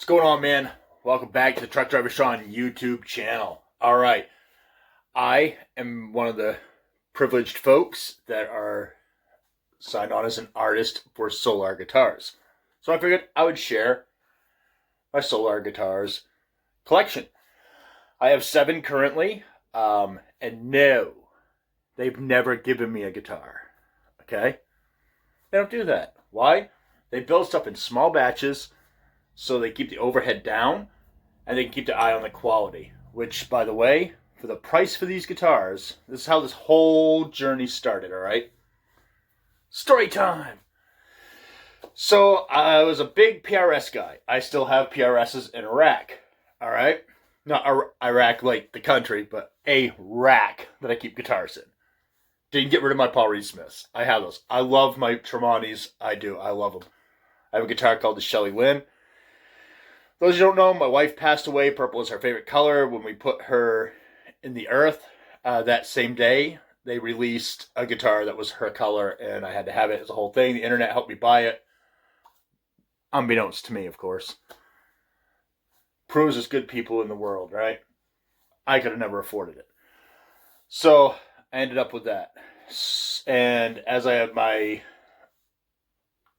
going on, man? Welcome back to the Truck Driver Shawn YouTube channel. All right, I am one of the privileged folks that are signed on as an artist for Solar guitars. So I figured I would share my Solar guitars collection. I have 7 currently, and no, they've never given me a guitar. Okay? They don't do that. Why? They build stuff in small batches so they keep the overhead down and they can keep the eye on the quality. Which, by the way, for the price for these guitars, this is how this whole journey started, alright? Story time! So, I was a big PRS guy. I still have PRSs in a rack, alright? Not Iraq like the country, but a rack that I keep guitars in. Didn't get rid of my Paul Reed Smiths. I have those. I love my Tremontis. I do. I love them. I have a guitar called the Shelly Lynn. Those who don't know, my wife passed away. Purple is her favorite color. When we put her in the earth, that same day, they released a guitar that was her color, and I had to have it as a whole thing. The internet helped me buy it. Unbeknownst to me, of course. Proves there's good people in the world, right? I could have never afforded it. So I ended up with that. And as I had my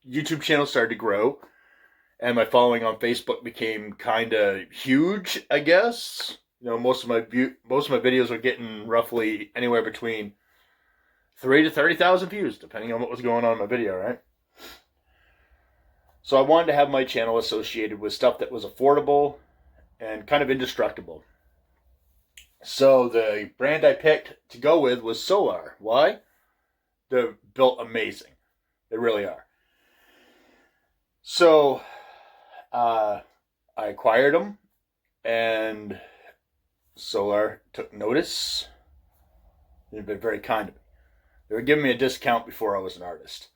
YouTube channel started to grow, and my following on Facebook became kind of huge, I guess. You know, most of my videos were getting roughly anywhere between 3,000 to 30,000 views, depending on what was going on in my video, right? So I wanted to have my channel associated with stuff that was affordable and kind of indestructible. So the brand I picked to go with was Solar. Why? They're built amazing. They really are. So I acquired them, and Solar took notice. They've been very kind to me. They were giving me a discount before I was an artist.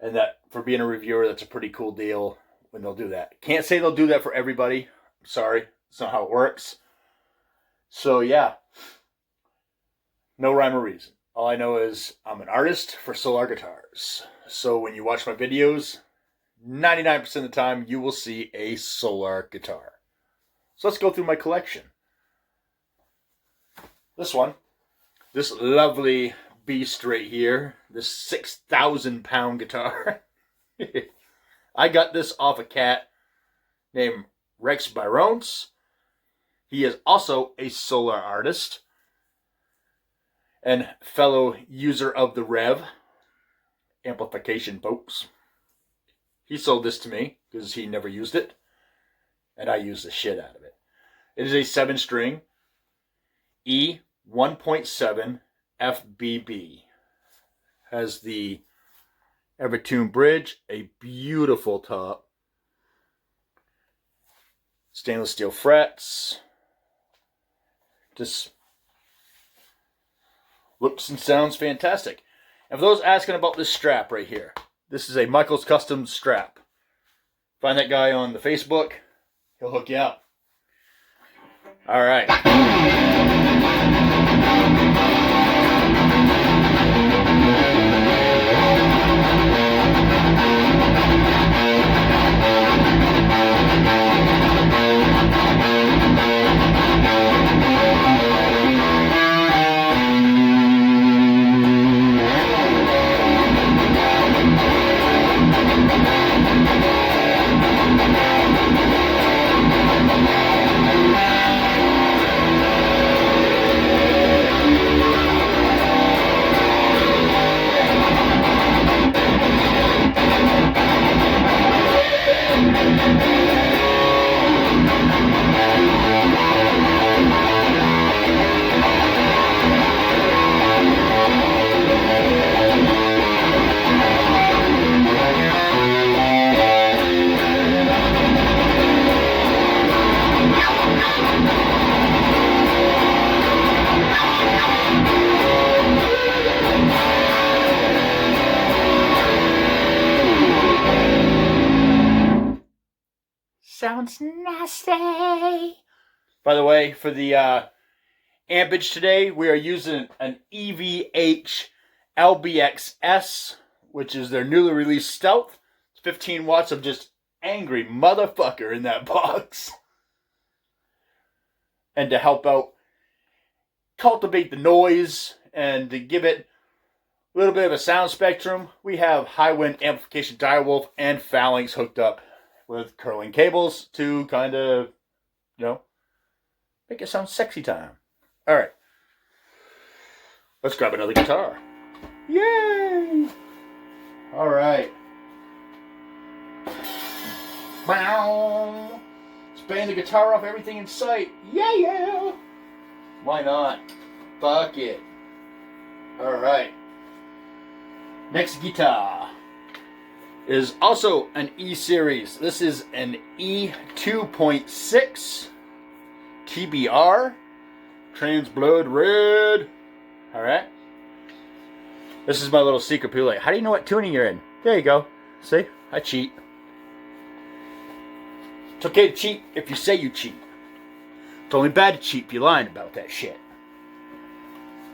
And that, for being a reviewer, that's a pretty cool deal when they'll do that. Can't say they'll do that for everybody. I'm sorry. That's not how it works. So, yeah. No rhyme or reason. All I know is I'm an artist for Solar guitars. So when you watch my videos, 99% of the time you will see a Solar guitar. So let's go through my collection. This one. This lovely beast right here. This 6,000 pound guitar. I got this off a cat named Rex Byrones. He is also a Solar artist and fellow user of the Rev amplification, folks. He sold this to me because he never used it, and I used the shit out of it. It is a 7-string E 1.7 FBB. Has the Evertune bridge, a beautiful top, stainless steel frets. Just looks and sounds fantastic. And for those asking about this strap right here, this is a Michael's Custom strap. Find that guy on the Facebook. He'll hook you up. All right. Sounds nasty. By the way, for the ampage today, we are using an EVH LBXS, which is their newly released Stealth. It's 15 watts of just angry motherfucker in that box. And to help out, cultivate the noise, and to give it a little bit of a sound spectrum, we have high wind amplification direwolf and phalanx hooked up with curling cables to kind of, make it sound sexy time. Alright. Let's grab another guitar. Yay! Alright. Bow! Bang the guitar off everything in sight. Yeah! Why not? Fuck it. Alright. Next guitar is also an E series. This is an E2.6 TBR. Trans Blood Red. Alright. This is my little secret people. Like, how do you know what tuning you're in? There you go. See? I cheat. It's okay to cheat if you say you cheat. It's only bad to cheat if you're lying about that shit.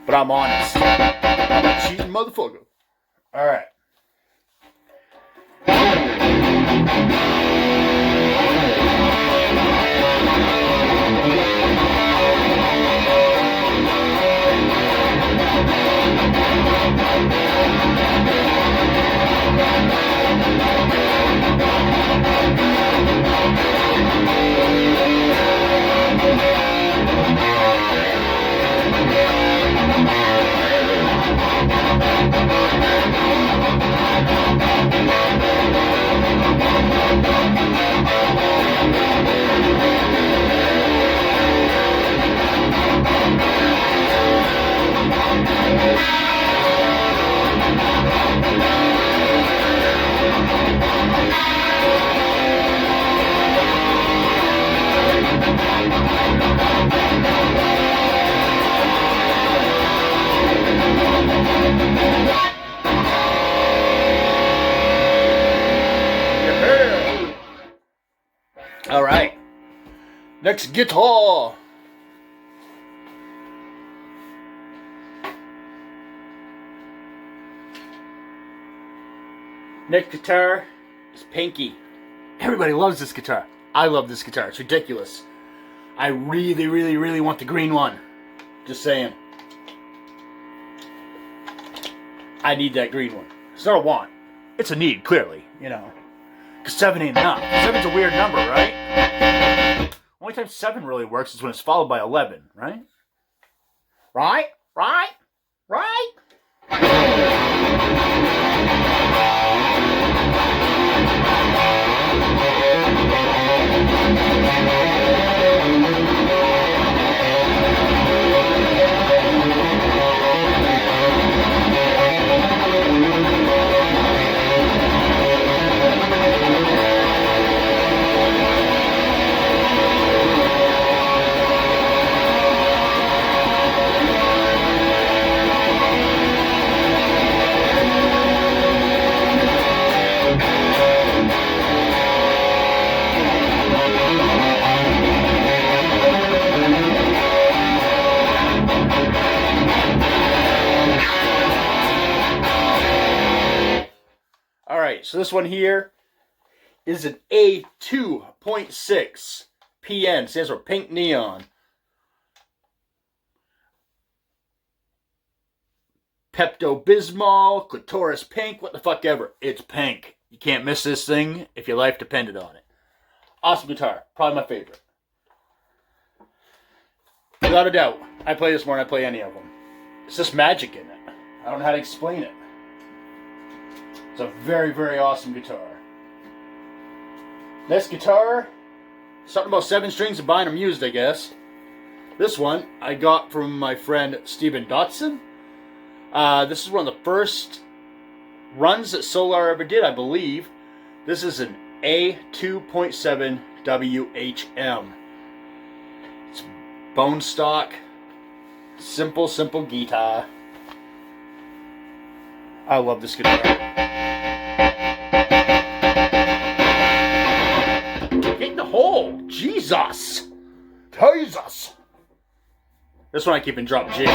But I'm honest. I'm a cheating motherfucker. Alright. Alright. Next guitar. Next guitar is Pinky. Everybody loves this guitar. I love this guitar. It's ridiculous. I really, really, really want the green one. Just saying. I need that green one. It's not a want. It's a need, clearly, Because 7 ain't enough. 7's a weird number, right? Only time 7 really works is when it's followed by 11, right? Right? Right? Right? So this one here is an A2.6 PN. Stands for Pink Neon. Pepto-Bismol, Clitoris Pink, what the fuck ever. It's pink. You can't miss this thing if your life depended on it. Awesome guitar. Probably my favorite. Without a doubt. I play this more than I play any of them. It's just magic in it. I don't know how to explain it. It's a very, very awesome guitar. Next guitar, something about 7 strings and buying them used, I guess. This one I got from my friend Steven Dotson. This is one of the first runs that Solar ever did, I believe. This is an A2.7 WHM. It's bone stock, simple guitar. I love this guitar. Hit the hole! Jesus! Jesus! This one I keep in drop G.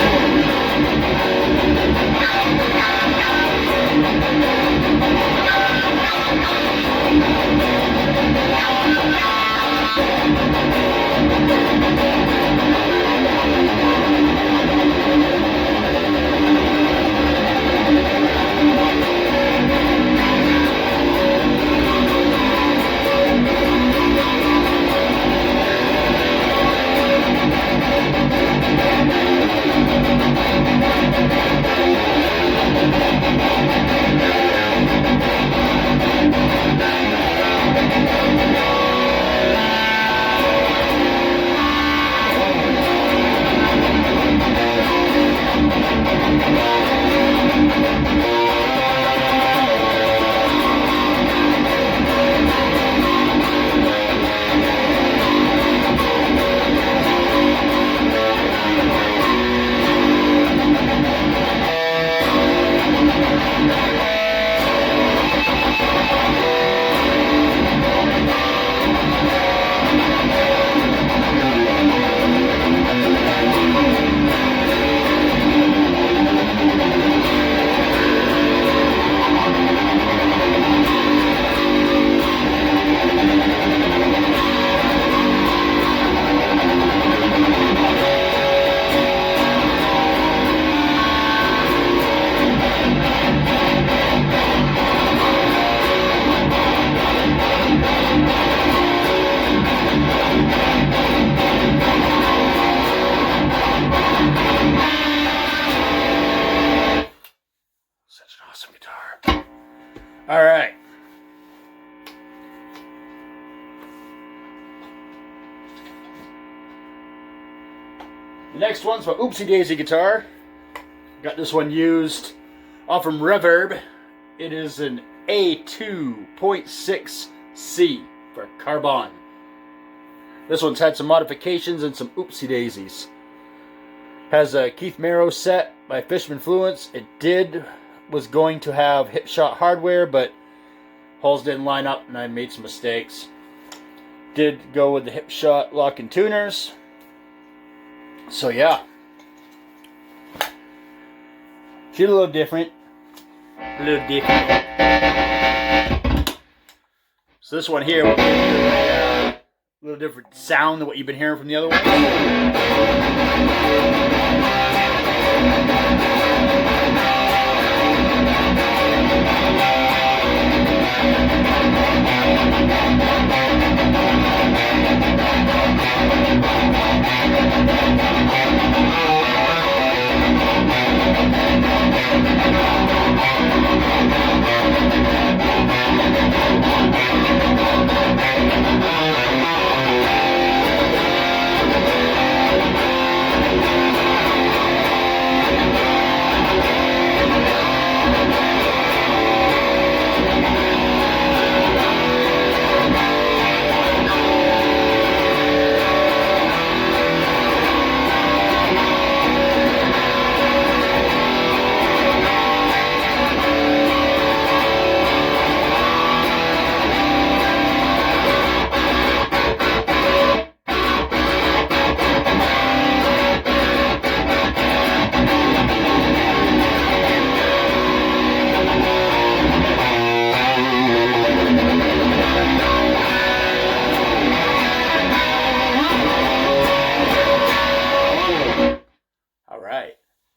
The next one's my Oopsie Daisy guitar. Got this one used off from Reverb. It is an A2.6C for carbon. This one's had some modifications and some oopsie daisies. Has a Keith Merrow set by Fishman Fluence. It was going to have hip shot hardware, but holes didn't line up and I made some mistakes. Did go with the hip shot lock and tuners. So yeah. She's a little different. So this one here will give you a little different sound than what you've been hearing from the other one.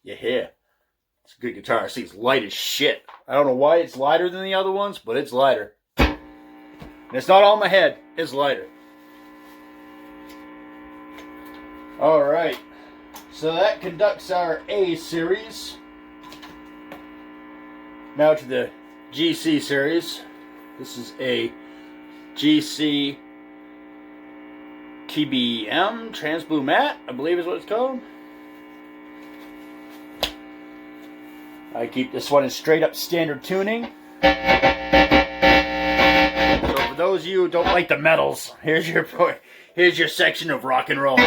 You hear? It's a good guitar. See, it's light as shit. I don't know why it's lighter than the other ones, but it's lighter. And it's not all in my head. It's lighter. Alright. So that conducts our A series. Now to the GC series. This is a GC TBM, Trans Blue Matte, I believe is what it's called. I keep this one in straight up standard tuning. So for those of you who don't like the metals, here's your section of rock and roll.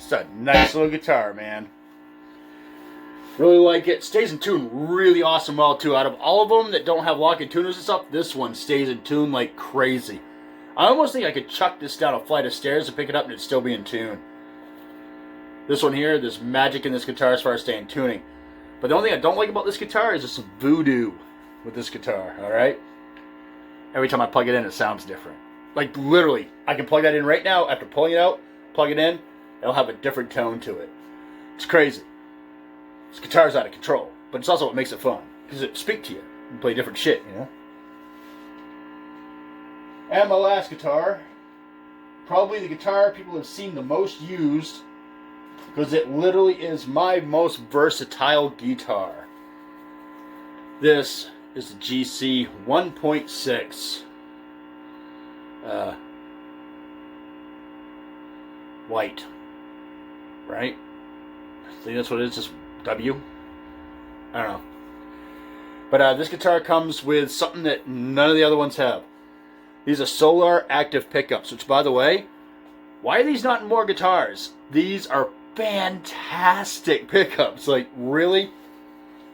It's a nice little guitar, man. Really like it. Stays in tune really awesome well, too. Out of all of them that don't have lock-in tuners and stuff, this one stays in tune like crazy. I almost think I could chuck this down a flight of stairs and pick it up and it'd still be in tune. This one here, there's magic in this guitar as far as staying tuning. But the only thing I don't like about this guitar is there's some voodoo with this guitar, alright? Every time I plug it in, it sounds different. Like, literally, I can plug that in right now. After pulling it out, plug it in, it'll have a different tone to it. It's crazy. This guitar's out of control, but it's also what makes it fun, because it speaks to you and play different shit, you know? And my last guitar, probably the guitar people have seen the most used, because it literally is my most versatile guitar. This is the GC 1.6 white, right? I think that's what it is, just W. I don't know. But this guitar comes with something that none of the other ones have. These are solar active pickups, which, by the way, why are these not in more guitars? These are fantastic pickups. Like, really?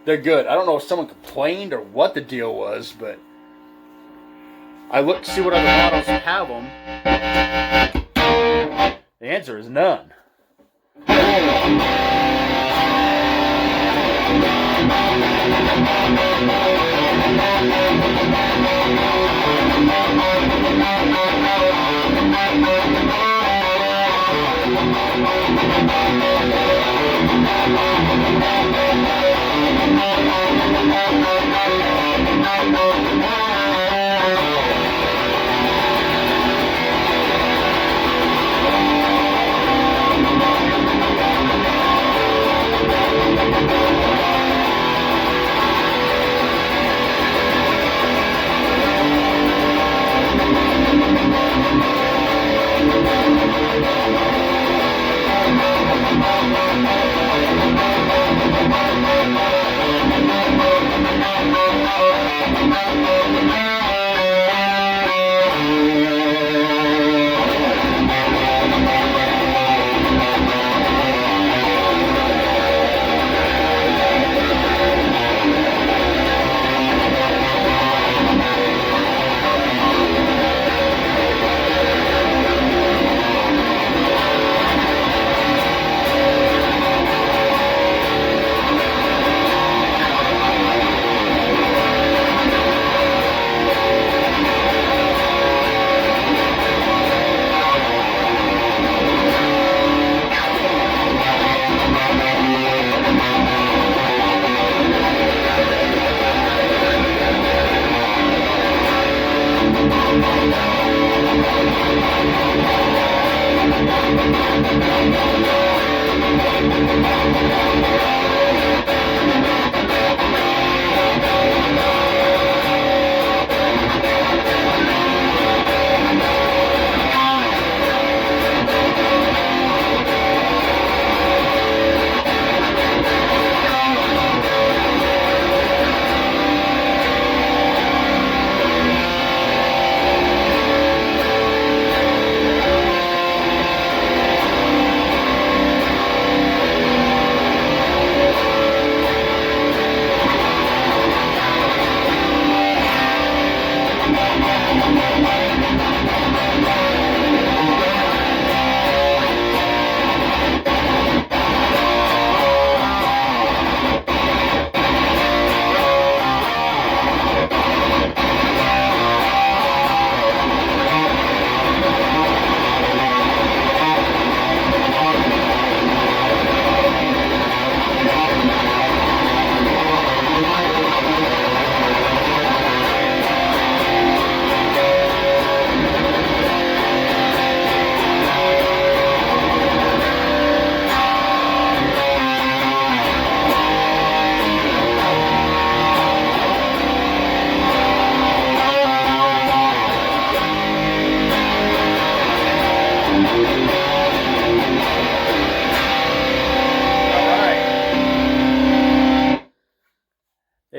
They're good. I don't know if someone complained or what the deal was, but I looked to see what other models have them. The answer is none.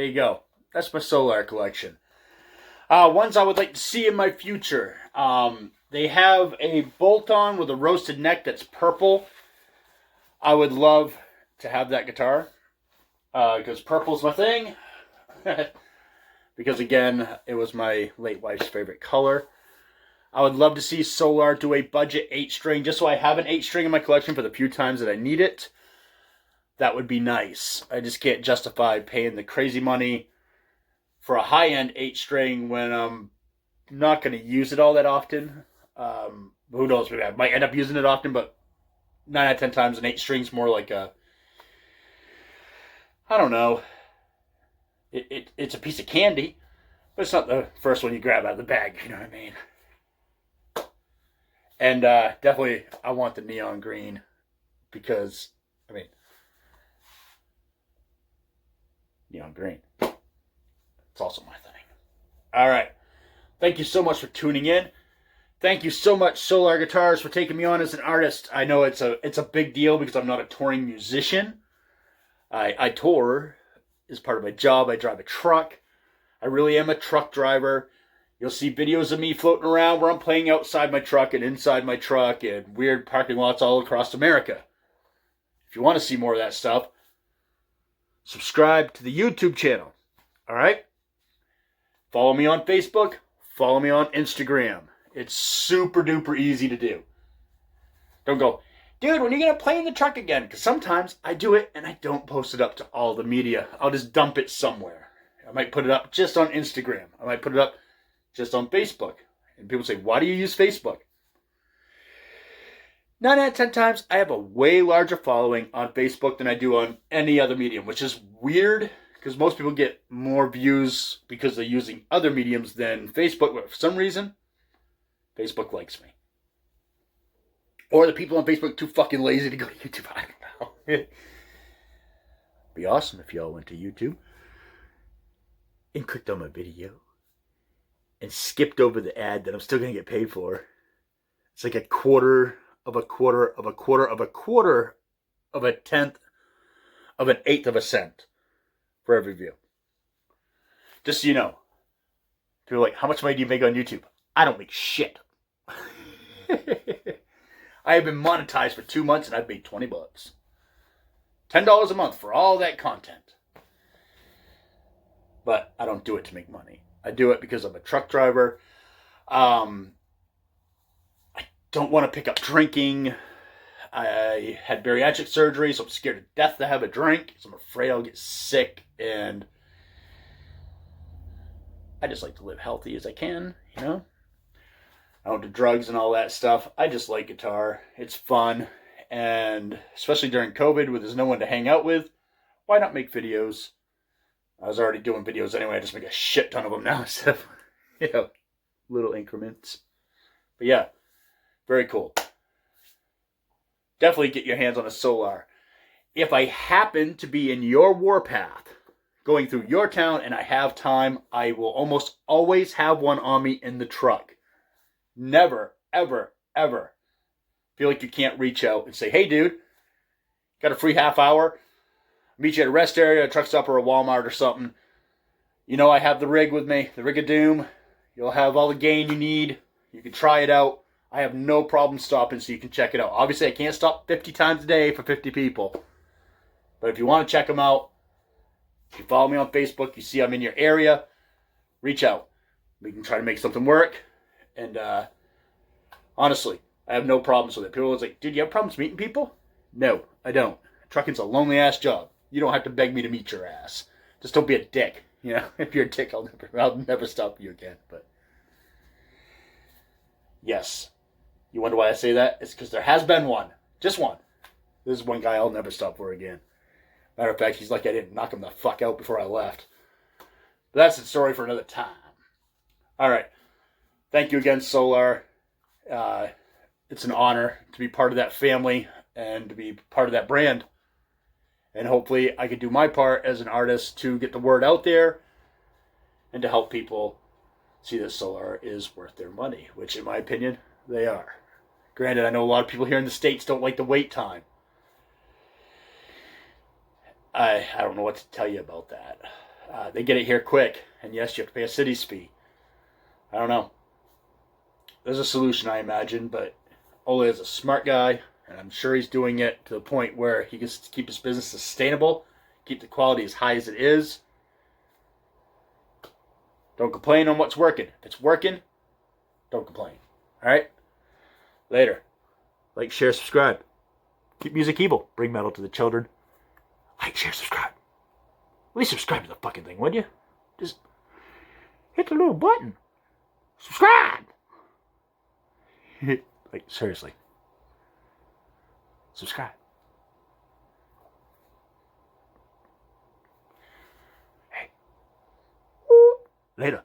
There you go. That's my Solar collection. Ones I would like to see in my future. They have a bolt-on with a roasted neck that's purple. I would love to have that guitar. Because purple's my thing. Because, again, it was my late wife's favorite color. I would love to see Solar do a budget 8-string, just so I have an 8-string in my collection for the few times that I need it. That would be nice. I just can't justify paying the crazy money for a high-end 8-string when I'm not going to use it all that often. Who knows? Maybe I might end up using it often, but 9 out of 10 times an 8-string's more like a I don't know. It's a piece of candy, but it's not the first one you grab out of the bag. You know what I mean? And definitely, I want the neon green because, I mean, neon green. It's also my thing. All right. Thank you so much for tuning in. Thank you so much, Solar Guitars, for taking me on as an artist. I know it's a big deal because I'm not a touring musician. I tour as part of my job. I drive a truck. I really am a truck driver. You'll see videos of me floating around where I'm playing outside my truck and inside my truck and weird parking lots all across America. If you want to see more of that stuff, subscribe to the YouTube channel. All right? Follow me on Facebook. Follow me on Instagram. It's super duper easy to do. Don't go, dude, when are you going to play in the truck again? Because sometimes I do it and I don't post it up to all the media. I'll just dump it somewhere. I might put it up just on Instagram. I might put it up just on Facebook. And people say, why do you use Facebook? 9 out of 10 times, I have a way larger following on Facebook than I do on any other medium, which is weird because most people get more views because they're using other mediums than Facebook. But for some reason, Facebook likes me. Or the people on Facebook are too fucking lazy to go to YouTube. I don't know. It'd be awesome if y'all went to YouTube and clicked on my video and skipped over the ad that I'm still going to get paid for. It's like a quarter of a quarter of a quarter of a quarter of a tenth of an eighth of a cent for every view. Just so you know. People are like, how much money do you make on YouTube? I don't make shit. I have been monetized for 2 months and I've made $20. $10 a month for all that content. But I don't do it to make money. I do it because I'm a truck driver. I don't want to pick up drinking. I had bariatric surgery, so I'm scared to death to have a drink. So I'm afraid I'll get sick. And I just like to live healthy as I can, you know? I don't do drugs and all that stuff. I just like guitar. It's fun. And especially during COVID, where there's no one to hang out with, why not make videos? I was already doing videos anyway. I just make a shit ton of them now instead of, little increments. But yeah, very cool. Definitely get your hands on a Solar. If I happen to be in your warpath, going through your town, and I have time, I will almost always have one on me in the truck. Never, ever, ever feel like you can't reach out and say, hey, dude, got a free half hour? Meet you at a rest area, a truck stop, or a Walmart or something. You know I have the rig with me, the rig of doom. You'll have all the gain you need. You can try it out. I have no problem stopping so you can check it out. Obviously, I can't stop 50 times a day for 50 people. But if you want to check them out, if you follow me on Facebook, you see I'm in your area, reach out. We can try to make something work. And honestly, I have no problems with it. People are like, dude, you have problems meeting people? No, I don't. Trucking's a lonely-ass job. You don't have to beg me to meet your ass. Just don't be a dick. You know, if you're a dick, I'll never stop you again. But yes, you wonder why I say that? It's because there has been one. Just one. This is one guy I'll never stop for again. Matter of fact, he's like I didn't knock him the fuck out before I left. But that's the story for another time. All right. Thank you again, Solar. It's an honor to be part of that family and to be part of that brand. And hopefully I can do my part as an artist to get the word out there and to help people see that Solar is worth their money, which in my opinion, they are. Granted, I know a lot of people here in the States don't like the wait time. I don't know what to tell you about that. They get it here quick, and yes, you have to pay a city's fee. I don't know. There's a solution, I imagine, but Ole is a smart guy, and I'm sure he's doing it to the point where he can keep his business sustainable, keep the quality as high as it is. Don't complain on what's working. If it's working, don't complain. All right? Later. Like, share, subscribe. Keep music evil. Bring metal to the children. Like, share, subscribe. At least subscribe to the fucking thing, would you? Just hit the little button. Subscribe! Like, seriously. Subscribe. Later.